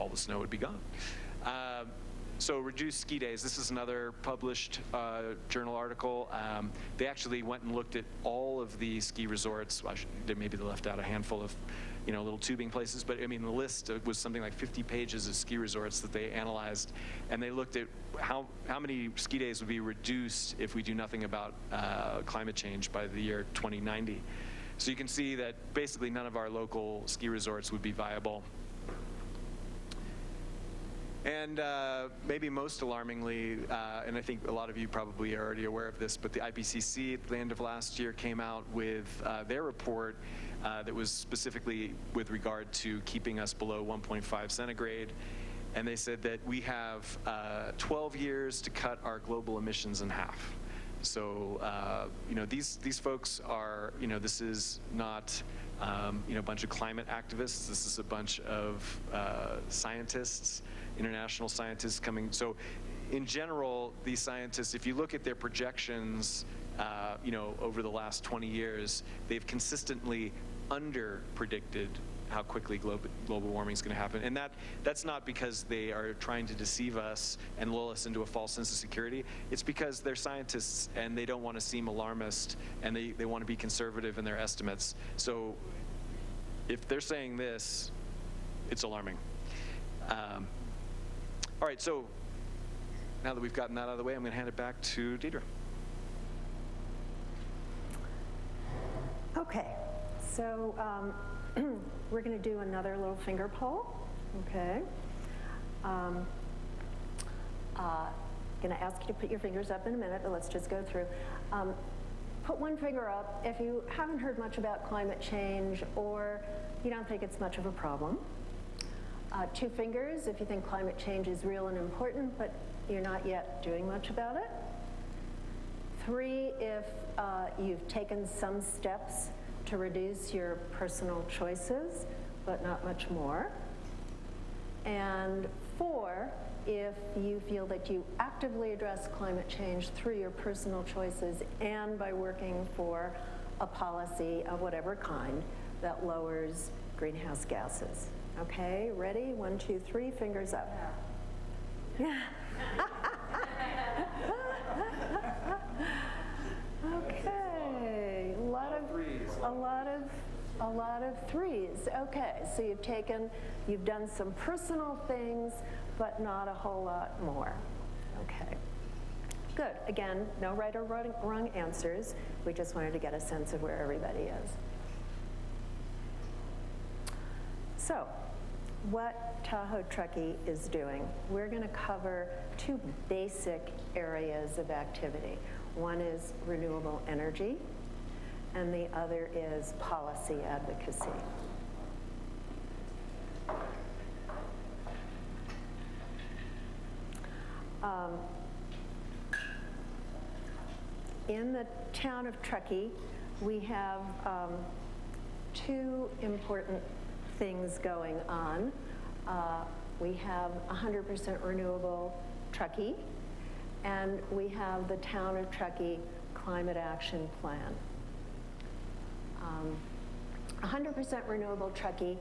all the snow would be gone. So reduced ski days, this is another published journal article. They actually went and looked at all of the ski resorts. Well, maybe they left out a handful of, little tubing places, but I mean, the list was something like 50 pages of ski resorts that they analyzed, and they looked at how many ski days would be reduced if we do nothing about climate change by the year 2090. So you can see that basically none of our local ski resorts would be viable. And maybe most alarmingly, and I think a lot of you probably are already aware of this, but the IPCC at the end of last year came out with their report that was specifically with regard to keeping us below 1.5 centigrade. And they said that we have 12 years to cut our global emissions in half. So, these folks are, this is not, a bunch of climate activists. This is a bunch of scientists, international scientists coming. So, in general, these scientists, if you look at their projections, over the last 20 years, they've consistently under-predicted how quickly global warming is going to happen. And that's not because they are trying to deceive us and lull us into a false sense of security. It's because they're scientists and they don't want to seem alarmist, and they want to be conservative in their estimates. So if they're saying this, it's alarming. All right, so now that we've gotten that out of the way, I'm going to hand it back to Deidre. Okay, so we're going to do another little finger poll. Okay. Going to ask you to put your fingers up in a minute, but let's just go through. Put one finger up if you haven't heard much about climate change or you don't think it's much of a problem. Two fingers if you think climate change is real and important, but you're not yet doing much about it. Three if you've taken some steps to reduce your personal choices, but not much more. And four, if you feel that you actively address climate change through your personal choices and by working for a policy of whatever kind that lowers greenhouse gases. Okay, ready? 1, 2, 3, fingers up. Yeah. Okay, a lot of threes. Okay, so you've done some personal things, but not a whole lot more. Okay, good. Again, no right or wrong answers. We just wanted to get a sense of where everybody is. So, what Tahoe Truckee is doing, we're going to cover two basic areas of activity. One is renewable energy, and the other is policy advocacy. In the town of Truckee, we have two important things going on. We have 100% renewable Truckee, and we have the town of Truckee Climate Action Plan. 100% renewable Truckee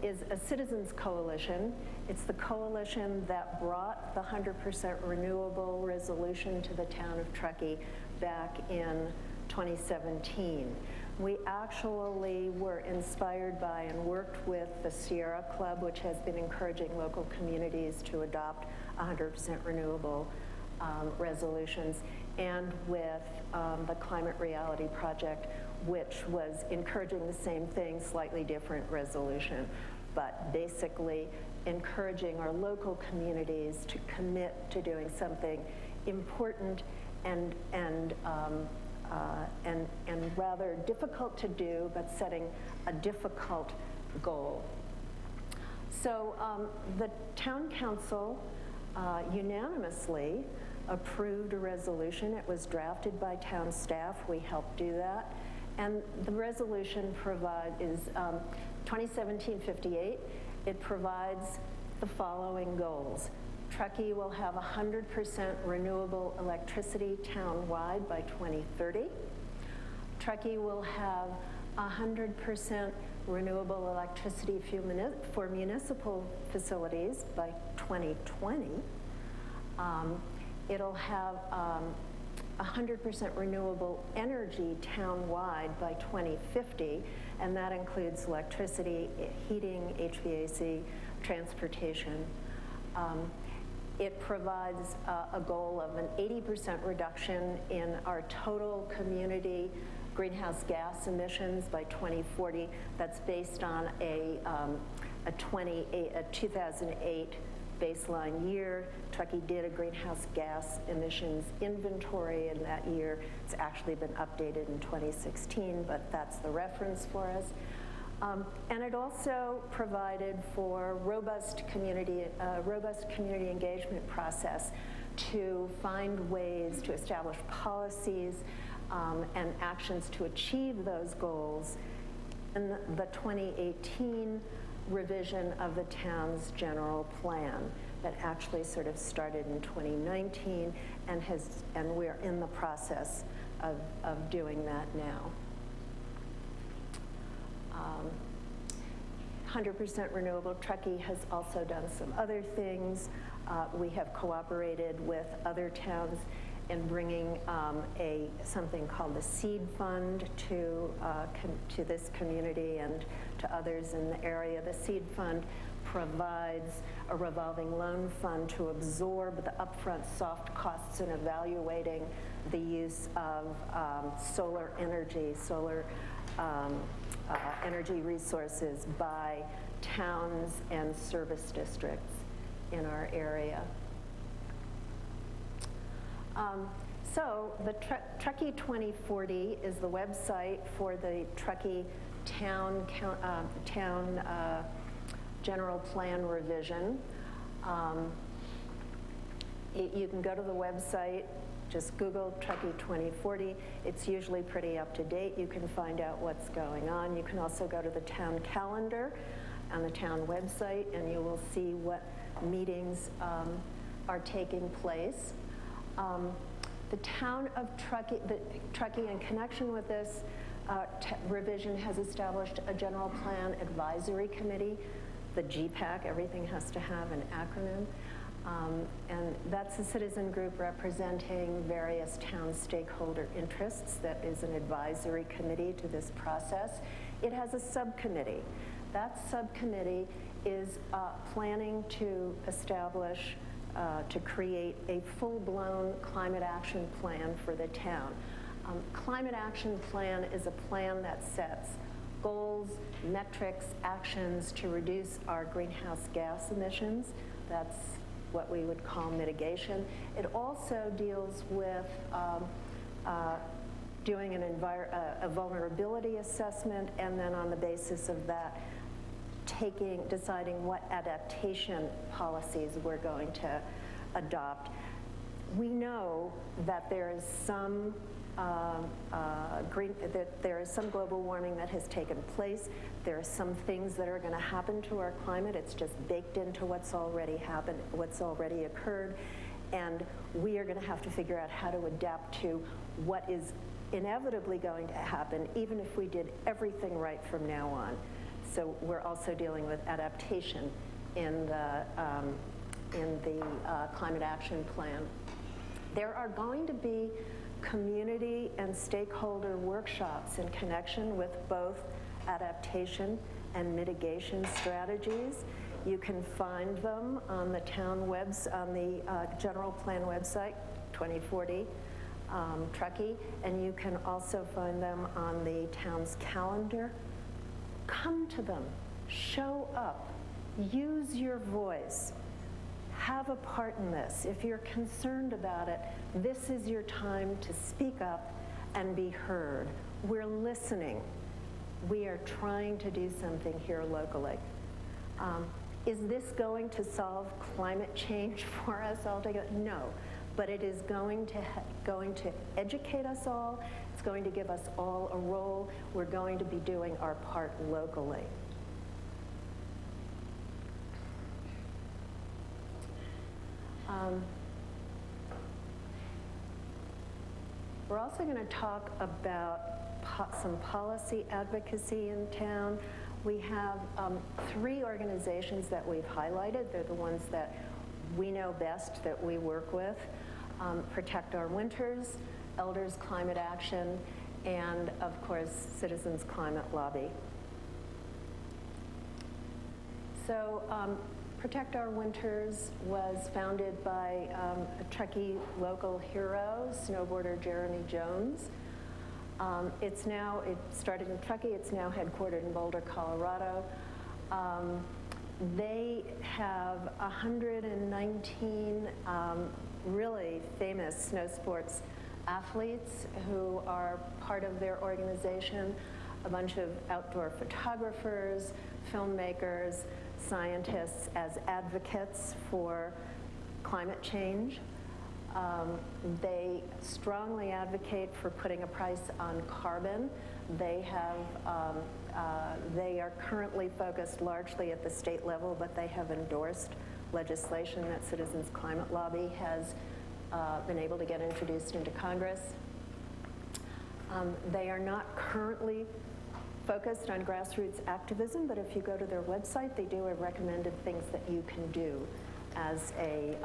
is a citizens coalition. It's the coalition that brought the 100% renewable resolution to the town of Truckee back in 2017. We actually were inspired by and worked with the Sierra Club, which has been encouraging local communities to adopt 100% renewable resolutions, and with the Climate Reality Project, which was encouraging the same thing, slightly different resolution, but basically encouraging our local communities to commit to doing something important and rather difficult to do, but setting a difficult goal. So the town council unanimously approved a resolution. It was drafted by town staff. We helped do that. And the resolution is 2017-58. It provides the following goals. Truckee will have 100% renewable electricity town-wide by 2030. Truckee will have 100% renewable electricity for municipal facilities by 2020. It'll have 100% renewable energy town-wide by 2050, and that includes electricity, heating, HVAC, transportation. It provides a goal of an 80% reduction in our total community greenhouse gas emissions by 2040. That's based on a 2008 baseline year. Truckee did a greenhouse gas emissions inventory in that year. It's actually been updated in 2016, but that's the reference for us. And it also provided for robust community engagement process to find ways to establish policies and actions to achieve those goals. And the 2018 revision of the town's general plan that actually sort of started in 2019 and we're in the process of doing that now. 100% renewable. Truckee has also done some other things. We have cooperated with other towns in bringing something called the Seed Fund to this community and to others in the area. The Seed Fund provides a revolving loan fund to absorb the upfront soft costs in evaluating the use of solar energy resources by towns and service districts in our area. So the Truckee 2040 is the website for the Truckee Town General Plan revision. You can go to the website, just Google Truckee 2040. It's usually pretty up to date. You can find out what's going on. You can also go to the town calendar on the town website, and you will see what meetings are taking place. The town of Truckee, in connection with this revision, has established a general plan advisory committee, the GPAC. Everything has to have an acronym. And that's a citizen group representing various town stakeholder interests. That is an advisory committee to this process. It has a subcommittee. That subcommittee is planning to establish, to create a full-blown climate action plan for the town. Climate action plan is a plan that sets goals, metrics, actions to reduce our greenhouse gas emissions. That's what we would call mitigation. It also deals with doing a vulnerability assessment, and then on the basis of that, deciding what adaptation policies we're going to adopt. We know that there is some global warming that has taken place. There are some things that are going to happen to our climate. It's just baked into what's already happened, what's already occurred, and we are going to have to figure out how to adapt to what is inevitably going to happen, even if we did everything right from now on. So we're also dealing with adaptation in the climate action plan. There are going to be community and stakeholder workshops in connection with both adaptation and mitigation strategies. You can find them on the town on the general plan website, 2040 Truckee, and you can also find them on the town's calendar. Come to them, show up, use your voice, have a part in this. If you're concerned about it, this is your time to speak up and be heard. We're listening. We are trying to do something here locally. Is this going to solve climate change for us altogether? No, but it is going to educate us all. It's going to give us all a role. We're going to be doing our part locally. We're also going to talk about some policy advocacy in town. We have 3 organizations that we've highlighted. They're the ones that we know best, that we work with. Protect Our Winters, Elders Climate Action, and of course, Citizens Climate Lobby. So Protect Our Winters was founded by a Truckee local hero, snowboarder Jeremy Jones. It started in Truckee, it's now headquartered in Boulder, Colorado. They have 119 really famous snow sports athletes who are part of their organization, a bunch of outdoor photographers, filmmakers, scientists as advocates for climate change. They strongly advocate for putting a price on carbon. They are currently focused largely at the state level, but they have endorsed legislation that Citizens Climate Lobby has been able to get introduced into Congress. They are not currently focused on grassroots activism, but if you go to their website, they do have recommended things that you can do as a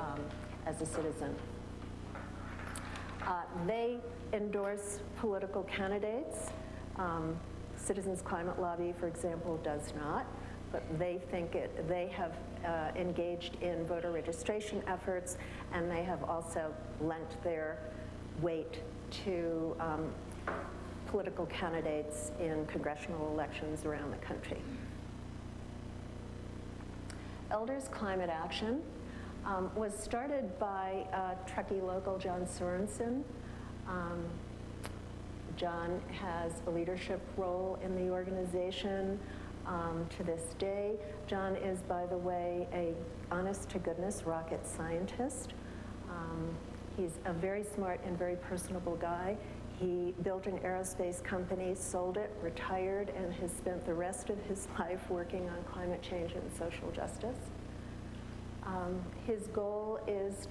citizen. They endorse political candidates. Citizens Climate Lobby, for example, does not, but they have engaged in voter registration efforts, and they have also lent their weight to political candidates in congressional elections around the country. Elders Climate Action was started by Truckee local John Sorensen. John has a leadership role in the organization to this day. John is, by the way, a honest-to-goodness rocket scientist. He's a very smart and very personable guy. He built an aerospace company, sold it, retired, and has spent the rest of his life working on climate change and social justice. His goal is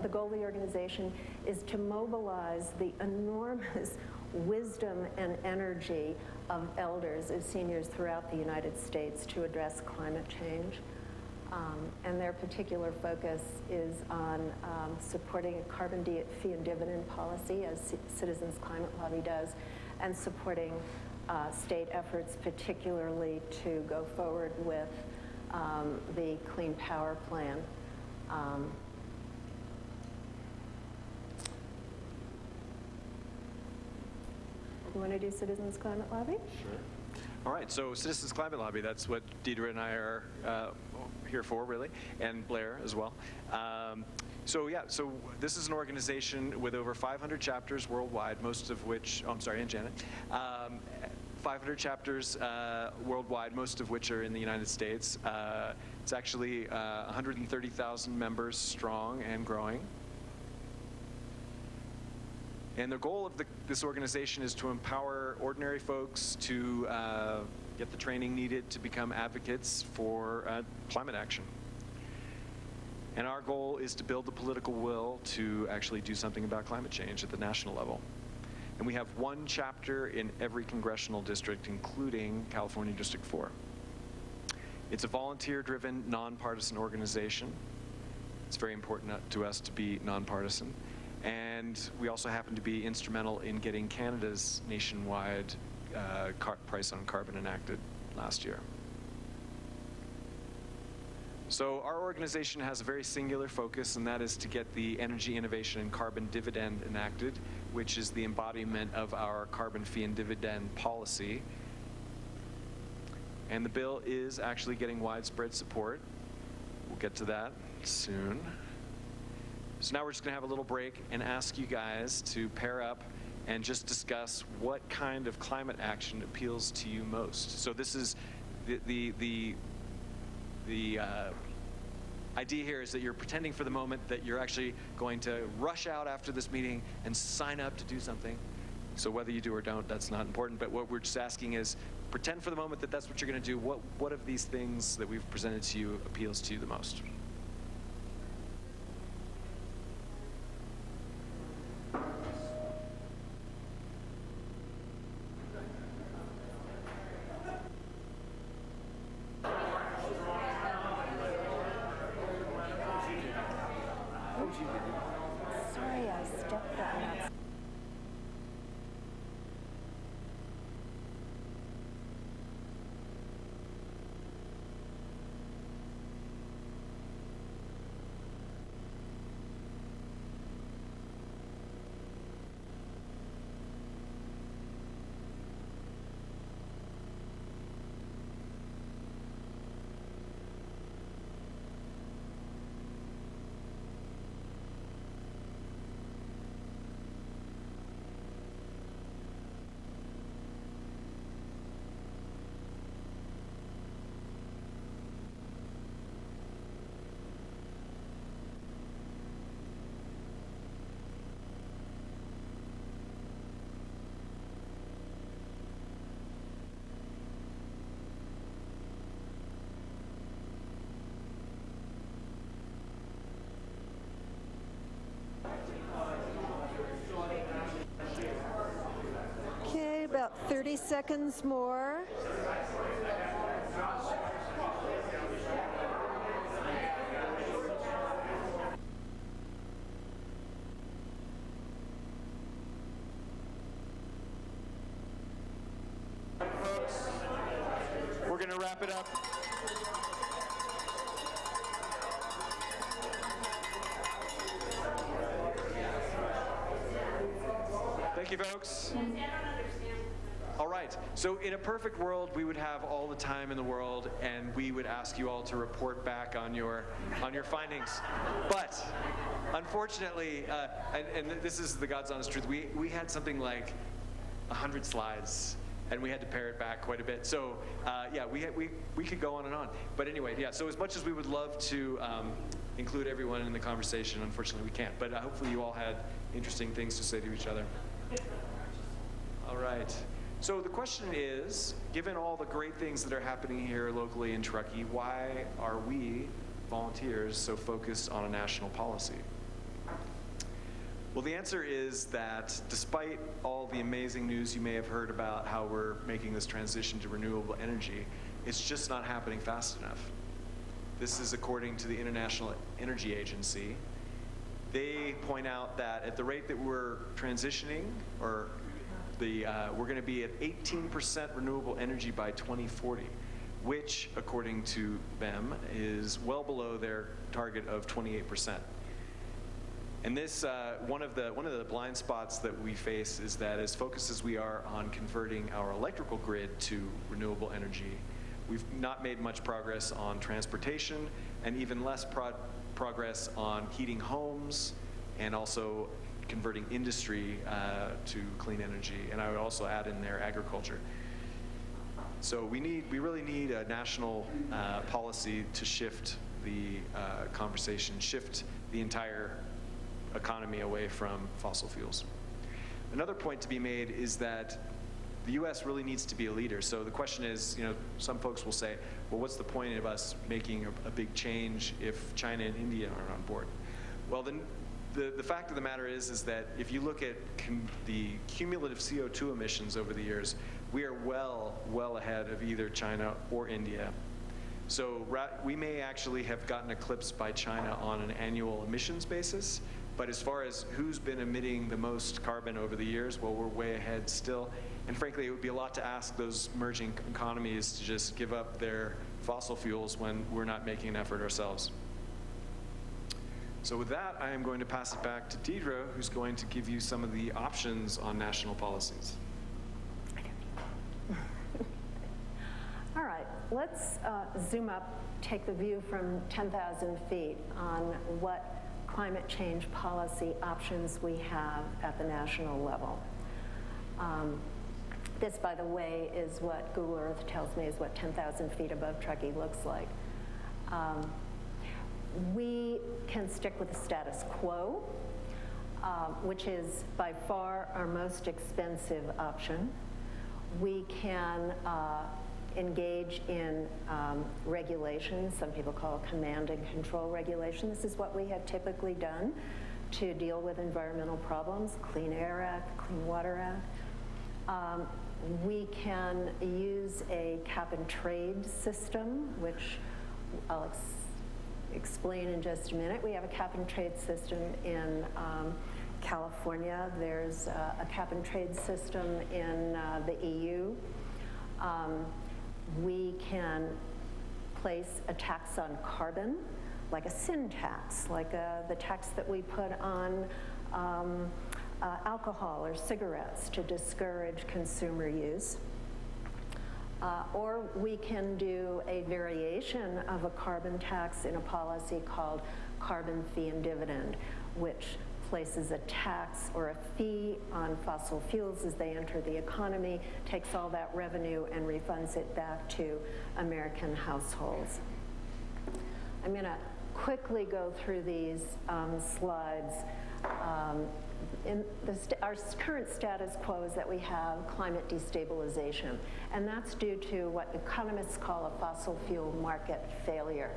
the goal of the organization is to mobilize the enormous wisdom and energy of elders, of seniors throughout the United States to address climate change. And their particular focus is on supporting a carbon fee and dividend policy, as Citizens Climate Lobby does, and supporting state efforts, particularly to go forward with the Clean Power Plan. You want to do Citizens Climate Lobby? Sure. All right, so Citizens Climate Lobby, that's what Deidre and I are here for, really, and Blair as well. So this is an organization with over 500 chapters worldwide, most of which, and Janet, 500 chapters worldwide, most of which are in the United States. It's actually 130,000 members strong and growing. And the goal of this organization is to empower ordinary folks to get the training needed to become advocates for climate action. And our goal is to build the political will to actually do something about climate change at the national level. And we have one chapter in every congressional district, including California District 4. It's a volunteer-driven, nonpartisan organization. It's very important to us to be nonpartisan. And we also happen to be instrumental in getting Canada's nationwide price on carbon enacted last year. So our organization has a very singular focus, and that is to get the Energy Innovation and Carbon Dividend enacted, which is the embodiment of our carbon fee and dividend policy. And the bill is actually getting widespread support. We'll get to that soon. So now we're just going to have a little break and ask you guys to pair up and just discuss what kind of climate action appeals to you most. So this is the idea here is that you're pretending for the moment that you're actually going to rush out after this meeting and sign up to do something. So whether you do or don't, that's not important. But what we're just asking is pretend for the moment that that's what you're going to do. What of these things that we've presented to you appeals to you the most? Sorry, I stepped on that. Okay, about 30 seconds more. We're going to wrap it up. Thank you, folks. All right, so in a perfect world, we would have all the time in the world, and we would ask you all to report back on your findings. But unfortunately, and this is the God's honest truth, we had something like 100 slides, and we had to pare it back quite a bit. So yeah, we could go on and on. But anyway, yeah, so as much as we would love to include everyone in the conversation, unfortunately we can't. But hopefully you all had interesting things to say to each other. All right. So the question is, given all the great things that are happening here locally in Truckee, why are we, volunteers, so focused on a national policy? Well, the answer is that despite all the amazing news you may have heard about how we're making this transition to renewable energy, it's just not happening fast enough. This is according to the International Energy Agency. They point out that at the rate that we're transitioning, or we're going to be at 18% renewable energy by 2040, which, according to them, is well below their target of 28%. And this, one of the blind spots that we face is that as focused as we are on converting our electrical grid to renewable energy, we've not made much progress on transportation, and even less progress on heating homes, and also converting industry to clean energy. And I would also add in there agriculture. So we really need a national policy to shift the conversation, shift the entire economy away from fossil fuels. Another point to be made is that the U.S. really needs to be a leader. So the question is, some folks will say, well, what's the point of us making a big change if China and India aren't on board? Well, then the fact of the matter is that if you look at the cumulative CO2 emissions over the years, we are well ahead of either China or India. So we may actually have gotten eclipsed by China on an annual emissions basis, but as far as who's been emitting the most carbon over the years, well, we're way ahead still. And frankly, it would be a lot to ask those emerging economies to just give up their fossil fuels when we're not making an effort ourselves. So with that, I am going to pass it back to Deidre, who's going to give you some of the options on national policies. All right, let's zoom up, take the view from 10,000 feet on what climate change policy options we have at the national level. This, by the way, is what Google Earth tells me is what 10,000 feet above Truckee looks like. We can stick with the status quo, which is by far our most expensive option. We can engage in regulation. Some people call it command and control regulation. This is what we have typically done to deal with environmental problems, Clean Air Act, Clean Water Act. We can use a cap and trade system, which I'll explain in just a minute. We have a cap-and-trade system in California. There's a cap-and-trade system in the EU. We can place a tax on carbon, like a sin tax, like the tax that we put on alcohol or cigarettes to discourage consumer use. Or we can do a variation of a carbon tax in a policy called carbon fee and dividend, which places a tax or a fee on fossil fuels as they enter the economy, takes all that revenue and refunds it back to American households. I'm going to quickly go through these slides. Our current status quo is that we have climate destabilization, and that's due to what economists call a fossil fuel market failure.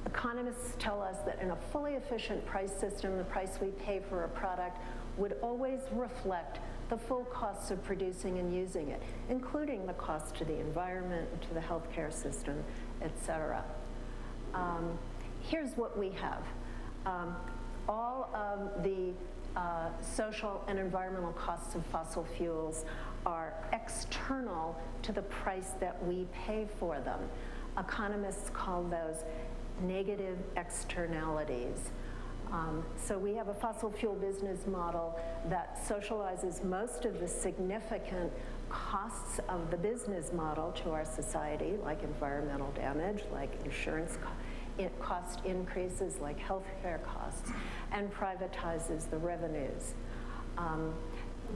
Economists tell us that in a fully efficient price system, the price we pay for a product would always reflect the full costs of producing and using it, including the cost to the environment, to the healthcare system, et cetera. Here's what we have. All of the social and environmental costs of fossil fuels are external to the price that we pay for them. Economists call those negative externalities. So we have a fossil fuel business model that socializes most of the significant costs of the business model to our society, like environmental damage, like insurance cost increases, like healthcare costs, and privatizes the revenues.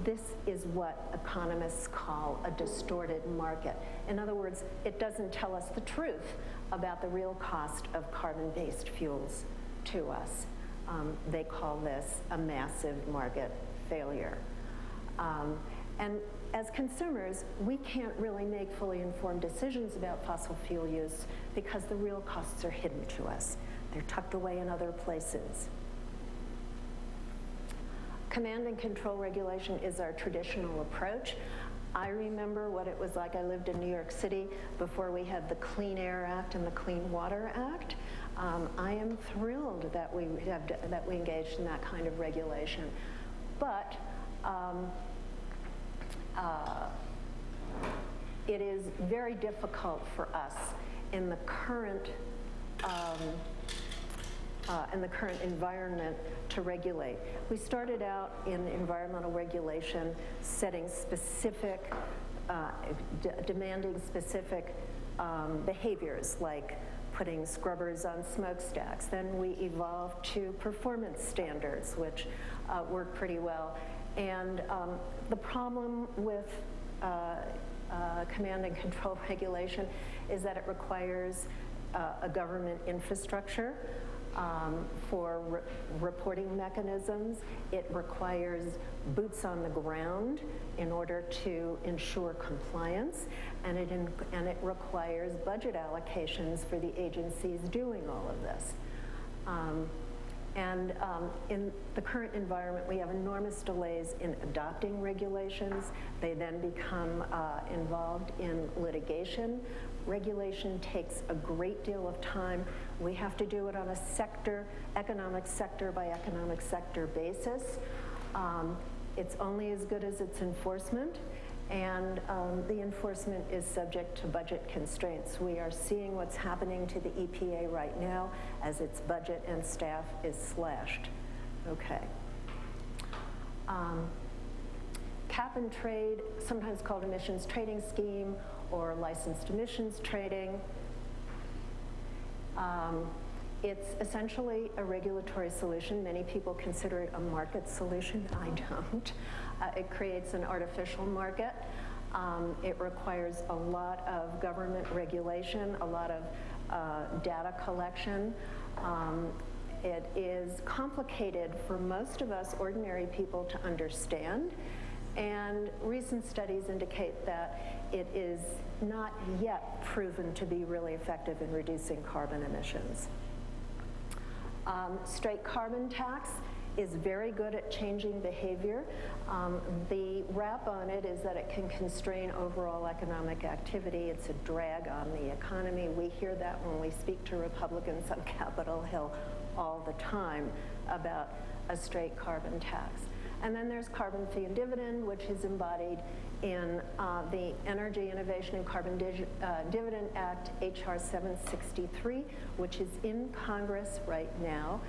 This is what economists call a distorted market. In other words, it doesn't tell us the truth about the real cost of carbon-based fuels to us. They call this a massive market failure. And as consumers, we can't really make fully informed decisions about fossil fuel use because the real costs are hidden to us. They're tucked away in other places. Command and control regulation is our traditional approach. I remember what it was like. I lived in New York City before we had the Clean Air Act and the Clean Water Act. I am thrilled that we engaged in that kind of regulation. But it is very difficult for us in the current environment to regulate. We started out in environmental regulation setting specific, demanding specific behaviors, like putting scrubbers on smokestacks. Then we evolved to performance standards, which work pretty well. And the problem with command and control regulation is that it requires a government infrastructure for reporting mechanisms. It requires boots on the ground in order to ensure compliance, and it requires budget allocations for the agencies doing all of this. In the current environment, we have enormous delays in adopting regulations. They then become involved in litigation. Regulation takes a great deal of time. We have to do it on a economic sector by economic sector basis. It's only as good as its enforcement, and the enforcement is subject to budget constraints. We are seeing what's happening to the EPA right now as its budget and staff is slashed. Okay. Cap and trade, sometimes called emissions trading scheme or licensed emissions trading. It's essentially a regulatory solution. Many people consider it a market solution. I don't. It creates an artificial market. It requires a lot of government regulation, a lot of data collection. It is complicated for most of us ordinary people to understand, and recent studies indicate that it is not yet proven to be really effective in reducing carbon emissions. Straight carbon tax is very good at changing behavior. The rap on it is that it can constrain overall economic activity. It's a drag on the economy. We hear that when we speak to Republicans on Capitol Hill all the time about a straight carbon tax. And then there's carbon fee and dividend, which is embodied in the Energy Innovation and Carbon Dividend Act, H.R. 763, which is in Congress right now.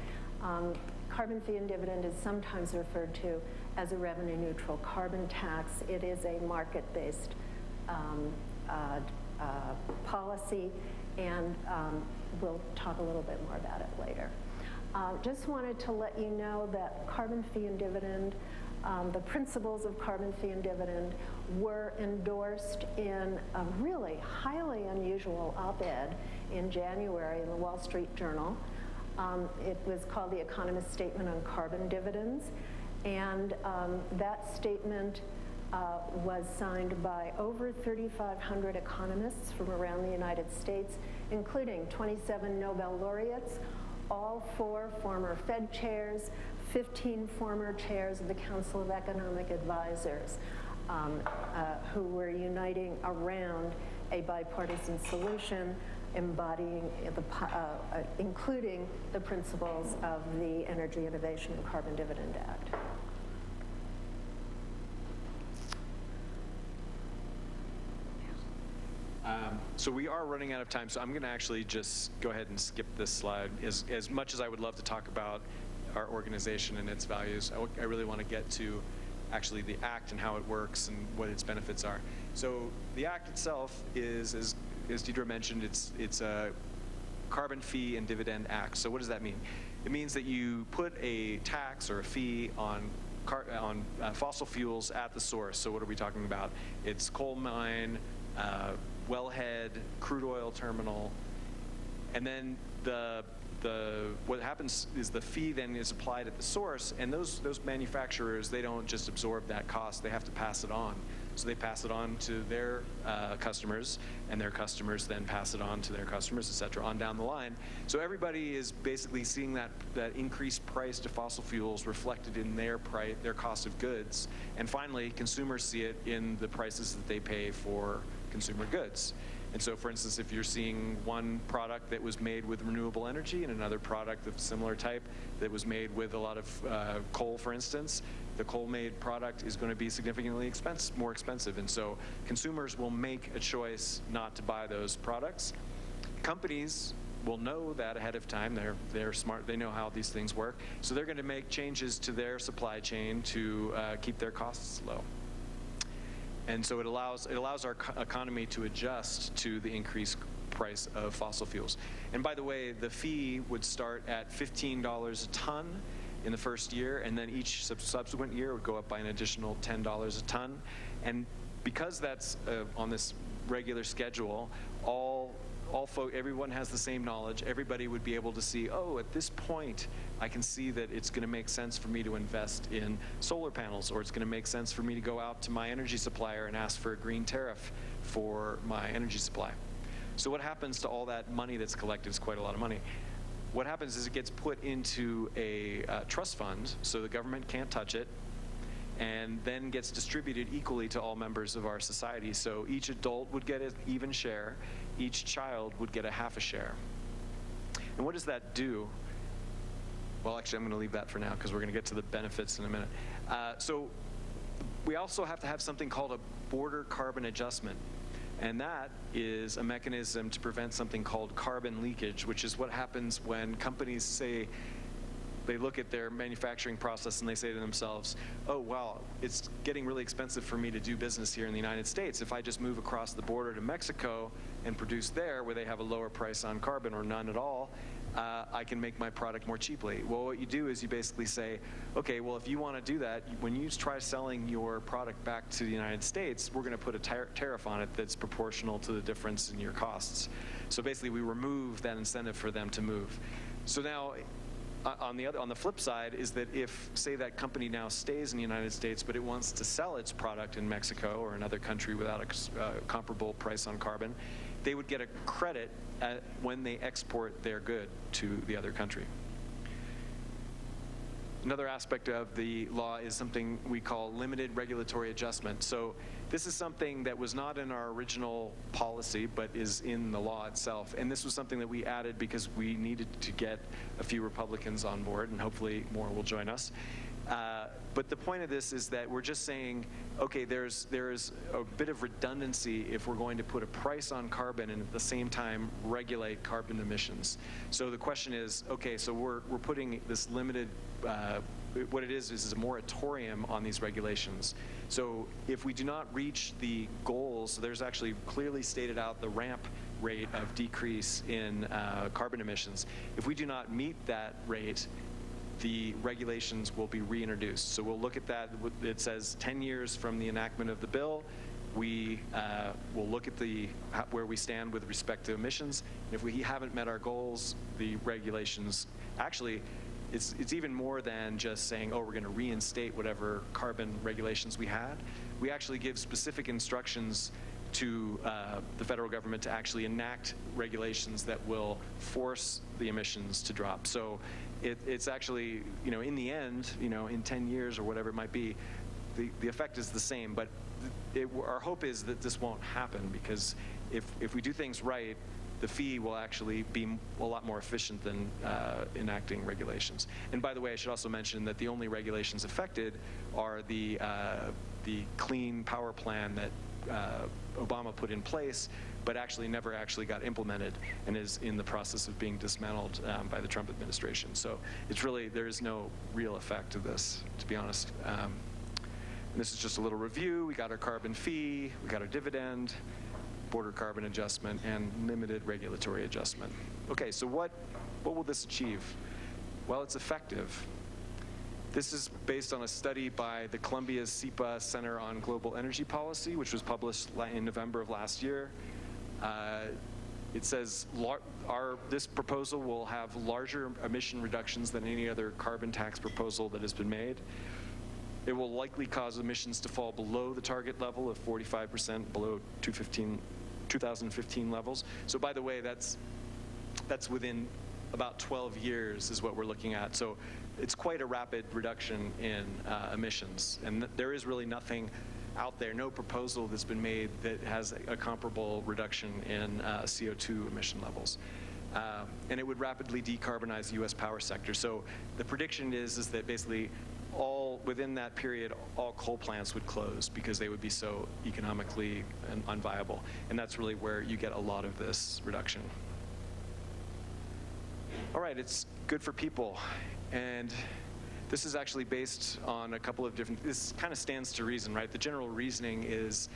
Carbon fee and dividend is sometimes referred to as a revenue-neutral carbon tax. It is a market-based policy, and we'll talk a little bit more about it later. Just wanted to let you know that carbon fee and dividend, the principles of carbon fee and dividend were endorsed in a really highly unusual op-ed in January in the Wall Street Journal. It was called The Economist Statement on Carbon Dividends, and that statement was signed by over 3,500 economists from around the United States, including 27 Nobel laureates, all 4 former Fed chairs, 15 former chairs of the Council of Economic Advisors, who were uniting around a bipartisan solution embodying including the principles of the Energy Innovation and Carbon Dividend Act. So we are running out of time, so I'm going to actually just go ahead and skip this slide. As much as I would love to talk about our organization and its values, I really want to get to actually the Act and how it works and what its benefits are. So the Act itself is, as Deidre mentioned, it's a Carbon Fee and Dividend Act. So what does that mean? It means that you put a tax or a fee on fossil fuels at the source. So what are we talking about? It's coal mine, wellhead, crude oil terminal, and then what happens is the fee then is applied at the source, and those manufacturers, they don't just absorb that cost, they have to pass it on. So they pass it on to their customers, and their customers then pass it on to their customers, et cetera, on down the line. So everybody is basically seeing that increased price to fossil fuels reflected in their cost of goods. And finally, consumers see it in the prices that they pay for consumer goods. And so, for instance, if you're seeing one product that was made with renewable energy and another product of similar type that was made with a lot of coal, for instance, the coal-made product is going to be significantly more expensive. And so consumers will make a choice not to buy those products. Companies will know that ahead of time. They're smart. They know how these things work. So they're going to make changes to their supply chain to keep their costs low. And so it allows our economy to adjust to the increased price of fossil fuels. And by the way, the fee would start at $15 a ton in the first year, and then each subsequent year would go up by an additional $10 a ton. And because that's on this regular schedule, everyone has the same knowledge. Everybody would be able to see, oh, at this point, I can see that it's going to make sense for me to invest in solar panels, or it's going to make sense for me to go out to my energy supplier and ask for a green tariff for my energy supply. So what happens to all that money that's collected? Is quite a lot of money. What happens is it gets put into a trust fund, so the government can't touch it, and then gets distributed equally to all members of our society. So each adult would get an even share, each child would get a half a share. And what does that do? Well, actually, I'm going to leave that for now because we're going to get to the benefits in a minute. So we also have to have something called a border carbon adjustment. And that is a mechanism to prevent something called carbon leakage, which is what happens when companies say, they look at their manufacturing process and they say to themselves, oh, wow, it's getting really expensive for me to do business here in the United States. If I just move across the border to Mexico and produce there where they have a lower price on carbon or none at all, I can make my product more cheaply. Well, what you do is you basically say, okay, well, if you want to do that, when you try selling your product back to the United States, we're going to put a tariff on it that's proportional to the difference in your costs. So basically, we remove that incentive for them to move. So now, on the flip side is that if, say, that company now stays in the United States, but it wants to sell its product in Mexico or another country without a comparable price on carbon, they would get a credit when they export their good to the other country. Another aspect of the law is something we call limited regulatory adjustment. So this is something that was not in our original policy, but is in the law itself. And this was something that we added because we needed to get a few Republicans on board, and hopefully more will join us. But the point of this is that we're just saying, okay, there's a bit of redundancy if we're going to put a price on carbon and at the same time regulate carbon emissions. So the question is, okay, so we're putting this limited, what it is a moratorium on these regulations. So if we do not reach the goals, there's actually clearly stated out the ramp rate of decrease in carbon emissions. If we do not meet that rate, the regulations will be reintroduced. So we'll look at that. It says 10 years from the enactment of the bill. We will look at where we stand with respect to emissions. And if we haven't met our goals, the regulations, actually, it's even more than just saying, oh, we're going to reinstate whatever carbon regulations we had. We actually give specific instructions to the federal government to actually enact regulations that will force the emissions to drop. So it's actually, in the end, in 10 years or whatever it might be, the effect is the same. But our hope is that this won't happen, because if we do things right, the fee will actually be a lot more efficient than enacting regulations. And by the way, I should also mention that the only regulations affected are the Clean Power Plan that Obama put in place, but actually never actually got implemented and is in the process of being dismantled by the Trump administration. So it's really, there is no real effect to this, to be honest. And this is just a little review. We got our carbon fee, we got our dividend, border carbon adjustment, and limited regulatory adjustment. Okay, so what will this achieve? Well, it's effective. This is based on a study by the Columbia's SEPA Center on Global Energy Policy, which was published in November of last year. It says this proposal will have larger emission reductions than any other carbon tax proposal that has been made. It will likely cause emissions to fall below the target level of 45%, below 2015 levels. So by the way, that's within about 12 years is what we're looking at. So it's quite a rapid reduction in emissions. And there is really nothing out there, no proposal that's been made that has a comparable reduction in CO2 emission levels. And it would rapidly decarbonize the U.S. power sector. So the prediction is that basically within that period, all coal plants would close because they would be so economically unviable. And that's really where you get a lot of this reduction. All right, it's good for people. And this is actually based on a couple of different, this kind of stands to reason, right? The general reasoning is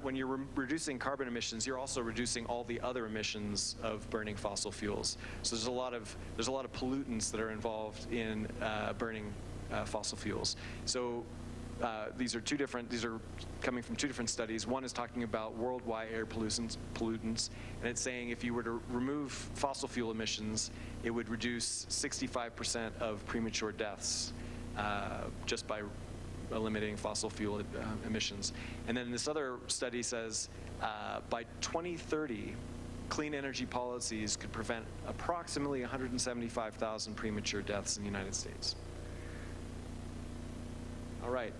when you're reducing carbon emissions, you're also reducing all the other emissions of burning fossil fuels. So there's a lot of pollutants that are involved in burning fossil fuels. So these are coming from two different studies. One is talking about worldwide air pollutants, and it's saying if you were to remove fossil fuel emissions, it would reduce 65% of premature deaths just by eliminating fossil fuel emissions. And then this other study says by 2030, clean energy policies could prevent approximately 175,000 premature deaths in the United States. All right.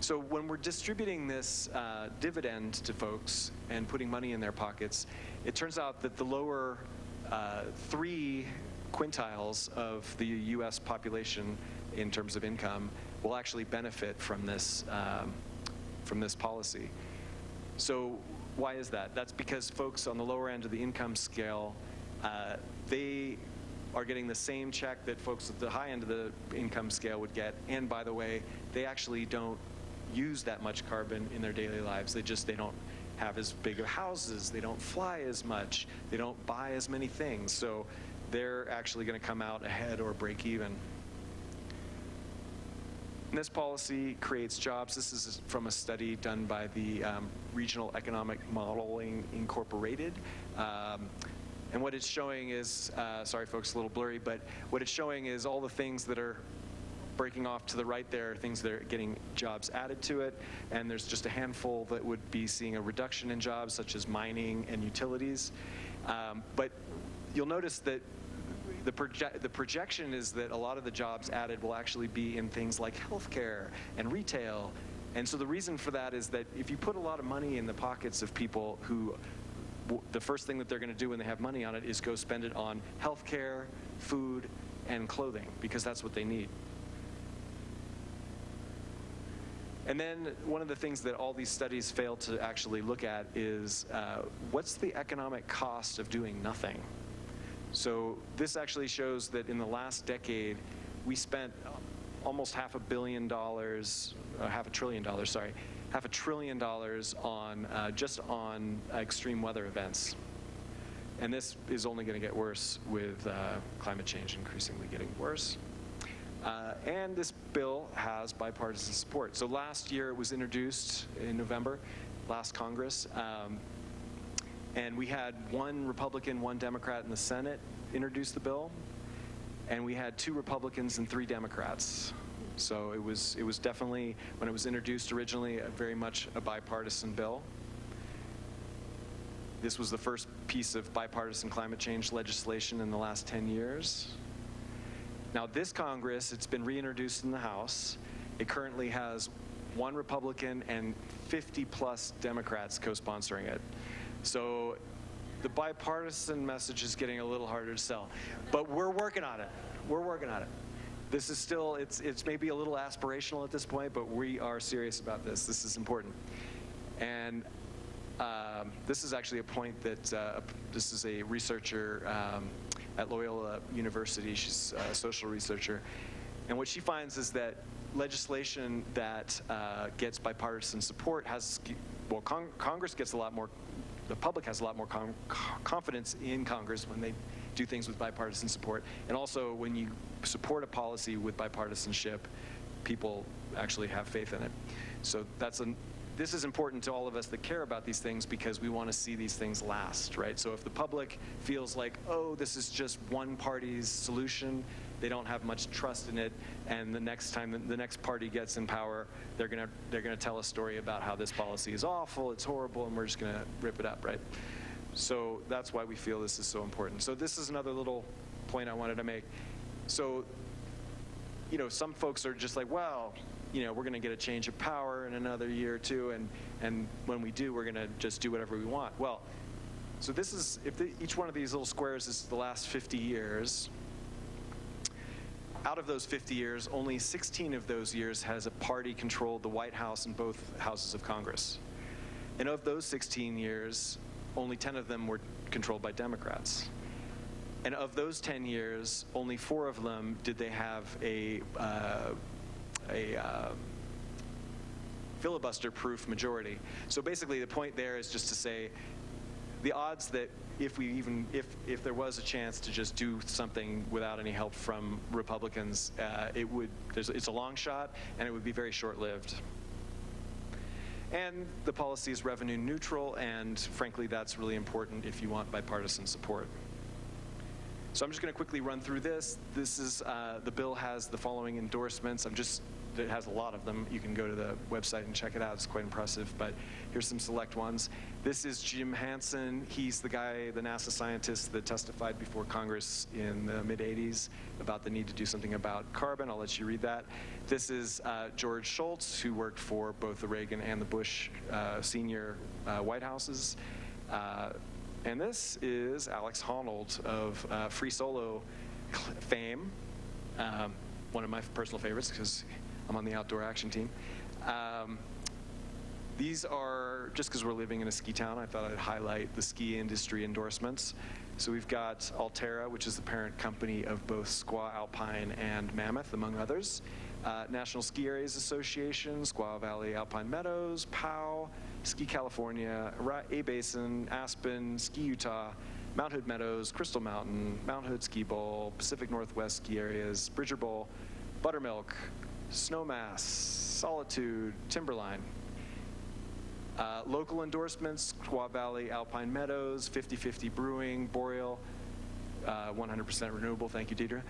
So when we're distributing this dividend to folks and putting money in their pockets, it turns out that the lower 3 quintiles of the U.S. population in terms of income will actually benefit from this policy. So why is that? That's because folks on the lower end of the income scale, they are getting the same check that folks at the high end of the income scale would get. And by the way, they actually don't use that much carbon in their daily lives. They don't have as big of houses. They don't fly as much. They don't buy as many things. So they're actually going to come out ahead or break even. And this policy creates jobs. This is from a study done by the Regional Economic Modeling Incorporated. And what it's showing is, sorry folks, a little blurry, but what it's showing is all the things that are breaking off to the right there, things that are getting jobs added to it, and there's just a handful that would be seeing a reduction in jobs, such as mining and utilities. But you'll notice that the projection is that a lot of the jobs added will actually be in things like healthcare and retail. And so the reason for that is that if you put a lot of money in the pockets of people who, the first thing that they're going to do when they have money on it is go spend it on healthcare, food, and clothing, because that's what they need. And then one of the things that all these studies fail to actually look at is what's the economic cost of doing nothing? So this actually shows that in the last decade, we spent almost $500 million, $500 billion on just on extreme weather events. And this is only going to get worse with climate change increasingly getting worse. And this bill has bipartisan support. So last year it was introduced in November, last Congress. And we had one Republican, one Democrat in the Senate introduce the bill. And we had 2 Republicans and 3 Democrats. So it was definitely, when it was introduced originally, very much a bipartisan bill. This was the first piece of bipartisan climate change legislation in the last 10 years. Now this Congress, it's been reintroduced in the House. It currently has 1 Republican and 50+ Democrats co-sponsoring it. So the bipartisan message is getting a little harder to sell, but we're working on it. We're working on it. This is still, it's maybe a little aspirational at this point, but we are serious about this. This is important. And this is actually a point that this is a researcher at Loyola University. She's a social researcher. And what she finds is that legislation that gets bipartisan support has, well, Congress gets a lot more, the public has a lot more confidence in Congress when they do things with bipartisan support. And also when you support a policy with bipartisanship, people actually have faith in it. So this is important to all of us that care about these things, because we want to see these things last, right? So if the public feels like, oh, this is just one party's solution, they don't have much trust in it, and the next time the next party gets in power, they're gonna tell a story about how this policy is awful, it's horrible, and we're just gonna rip it up, right? So that's why we feel this is so important. So this is another little point I wanted to make. So, you know, some folks are just like, well, you know, we're going to get a change of power in another year or two, and when we do, we're going to just do whatever we want. Well, so this is, if each one of these little squares is the last 50 years, out of those 50 years, only 16 of those years has a party controlled the White House and both houses of Congress. And of those 16 years, only 10 of them were controlled by Democrats. And of those 10 years, only 4 of them did they have a filibuster-proof majority. So basically the point there is just to say the odds that if there was a chance to just do something without any help from Republicans, it's a long shot, and it would be very short-lived. And the policy is revenue neutral, and frankly that's really important if you want bipartisan support. So I'm just going to quickly run through this. This is, the bill has the following endorsements. It has a lot of them. You can go to the website and check it out. It's quite impressive, but here's some select ones. This is Jim Hansen. He's the guy, the NASA scientist that testified before Congress in the mid-'80s about the need to do something about carbon. I'll let you read that. This is George Shultz, who worked for both the Reagan and the Bush senior White Houses. And this is Alex Honnold of Free Solo fame, one of my personal favorites because I'm on the outdoor action team. These are, just because we're living in a ski town, I thought I'd highlight the ski industry endorsements. So we've got Alterra, which is the parent company of both Squaw Alpine and Mammoth, among others. National Ski Areas Association, Squaw Valley Alpine Meadows, POW, Ski California, A-Basin, Aspen, Ski Utah, Mount Hood Meadows, Crystal Mountain, Mount Hood Ski Bowl, Pacific Northwest Ski Areas, Bridger Bowl, Buttermilk, Snowmass, Solitude, Timberline. Local endorsements, Squaw Valley Alpine Meadows, 50/50 Brewing, Boreal, 100% renewable, thank you, Deidre.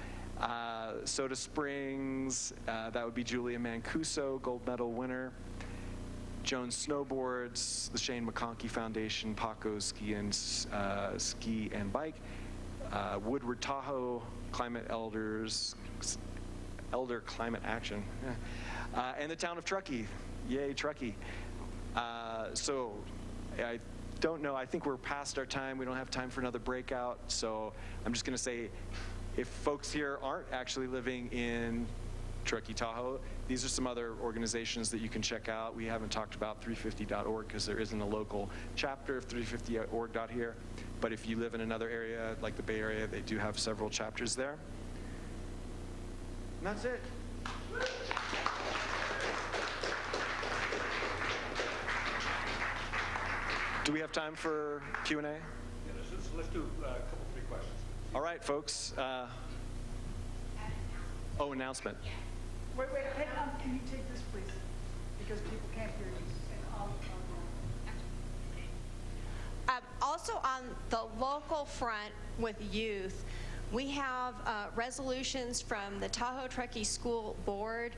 Soda Springs, that would be Julia Mancuso, gold medal winner. Jones Snowboards, the Shane McConkey Foundation, Paco Ski and Bike. Woodward Tahoe Climate Elders, Elder Climate Action, and the town of Truckee. Yay, Truckee. So I don't know, I think we're past our time. We don't have time for another breakout. So I'm just going to say, if folks here aren't actually living in Truckee, Tahoe, these are some other organizations that you can check out. We haven't talked about 350.org because there isn't a local chapter of 350.org here. But if you live in another area, like the Bay Area, they do have several chapters there. And that's it. Do we have time for Q&A? Yeah, let's do a couple, 3 questions. All right, folks. Announcement. Wait, can you take this, please? Because people can't hear you. Also on the local front with youth, we have resolutions from the Tahoe Truckee School Board,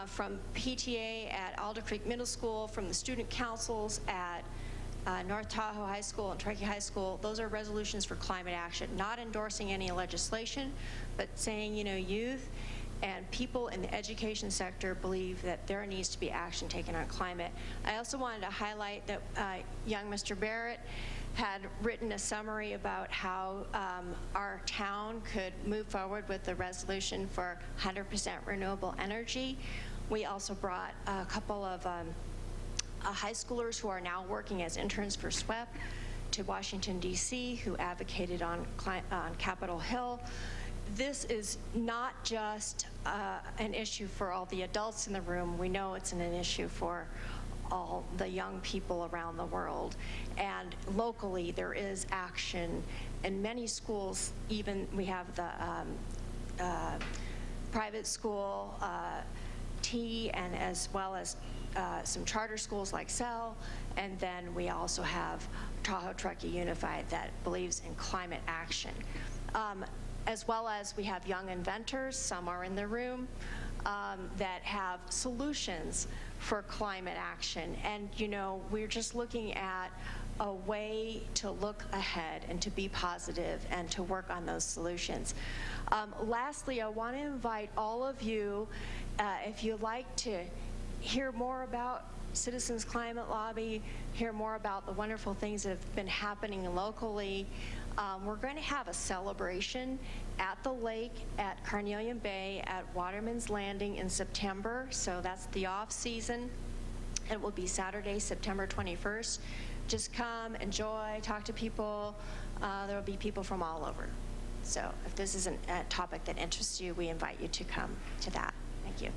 from PTA at Alder Creek Middle School, from the student councils at North Tahoe High School and Truckee High School. Those are resolutions for climate action, not endorsing any legislation, but saying, youth and people in the education sector believe that there needs to be action taken on climate. I also wanted to highlight that young Mr. Barrett had written a summary about how our town could move forward with the resolution for 100% renewable energy. We also brought a couple of high schoolers who are now working as interns for SWEP to Washington, D.C., who advocated on Capitol Hill. This is not just an issue for all the adults in the room. We know it's an issue for all the young people around the world. And locally, there is action. In many schools, even we have the private school, T, and as well as some charter schools like SEL, and then we also have Tahoe Truckee Unified that believes in climate action. As well as we have young inventors, some are in the room, that have solutions for climate action. And we're just looking at a way to look ahead and to be positive and to work on those solutions. Lastly, I want to invite all of you, if you'd like to hear more about Citizens Climate Lobby, hear more about the wonderful things that have been happening locally, we're going to have a celebration at the lake at Carnelian Bay at Waterman's Landing in September. So that's the off season. It will be Saturday, September 21st. Just come, enjoy, talk to people. There will be people from all over. So if this is a topic that interests you, we invite you to come to that. Thank you.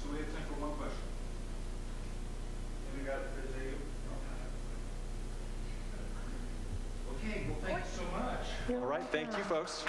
So we have time for one question. And we got it. Okay, well, thank you so much. All right, thank you, folks.